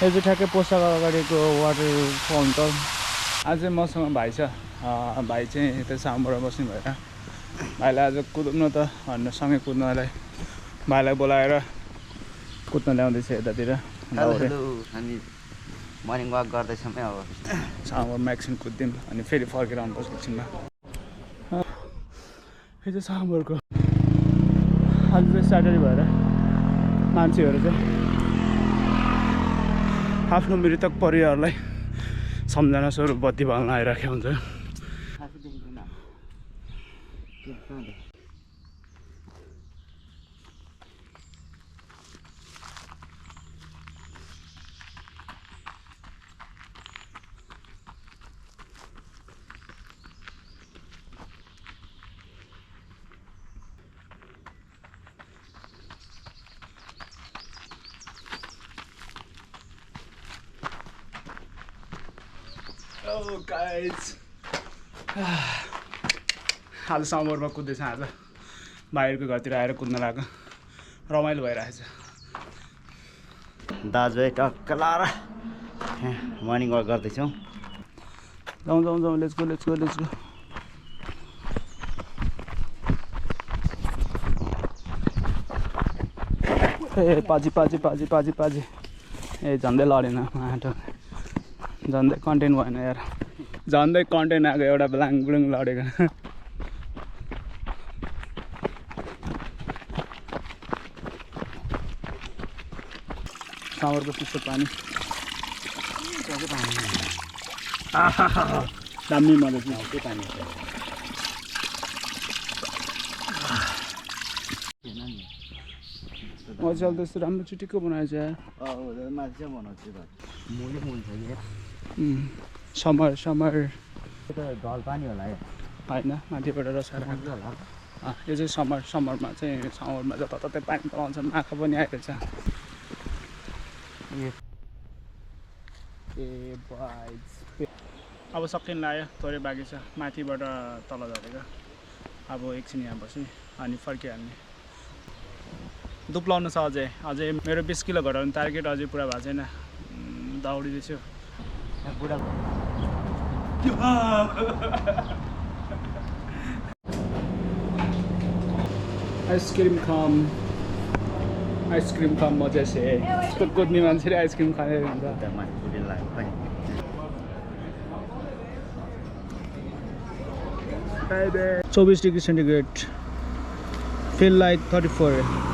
यो चाहिँ ठ्याक्कै पोस्टको अगाडिको वाटर फाउन्टन। आज चाहिँ मसँग भाइ छ, भाइ चाहिँ यता सामबाट बस्नु भएर भाइलाई आज कुद्नु त भनेर सँगै कुद्नलाई भाइलाई बोलाएर कुद्न ल्याउँदैछ यतातिर। हामी मर्निङ वाक गर्दैछौँ है। अब सामरमा एकछिन कुद्यौँ अनि फेरि फर्केर आउनुपर्छ एकछिनमा। यो चाहिँ सामरको आज चाहिँ स्याटरडे भएर मान्छेहरू चाहिँ आफ्नो मृतक परिवारलाई सम्झना स्वरूप बत्ती बाल्न आइराखेको हुन्छ। Oh guys, आज समरमा कुद्दैछ। आज बाहिरको घरतिर आएर कुद्न लाग्यो, रमाइलो भइरहेछ। दाजु टक्क लाएर मर्निङ वाक गर्दैछौँ। जाउँ जाउँ जाउँ, let's go let's go let's go. ए पाजी पाजी पाजी पाजी पाजी, ए झन्डै लडेन माटो, झन्डै कन्टेन्ट भएन यार, झन्डै कन्टेन्ट आएको एउटा ब्लाङ ब्लुङ लडेको। सामरको चिसो पानी दामी मजा छ पानी। मजाले त्यस्तो राम्रो चिटिक्क बनाएछ यार। समर समर ढल पानी होला होइन, माथिबाट रसाएर होला। यो चाहिँ समरमा चाहिँ समरमा जताततै पानी पलाउँछ, माखा पनि आइरहेछ। अब सकिन लाग्यो, थोरै बाँकी छ, माथिबाट तल झरेको। अब एकछिन यहाँ बसी अनि फर्किहाल्ने। दुप्लाउनु छ अझै मेरो 20 किलो घटाउने टार्गेट अझै पुरा भएको छैन, दौडिँदैछु। आइसक्रिम खाम मजा से कुद्ने मान्छेले आइसक्रिम खाने हुन्छ। 24 डिग्री सेन्टिग्रेड, फिल लाइक 34।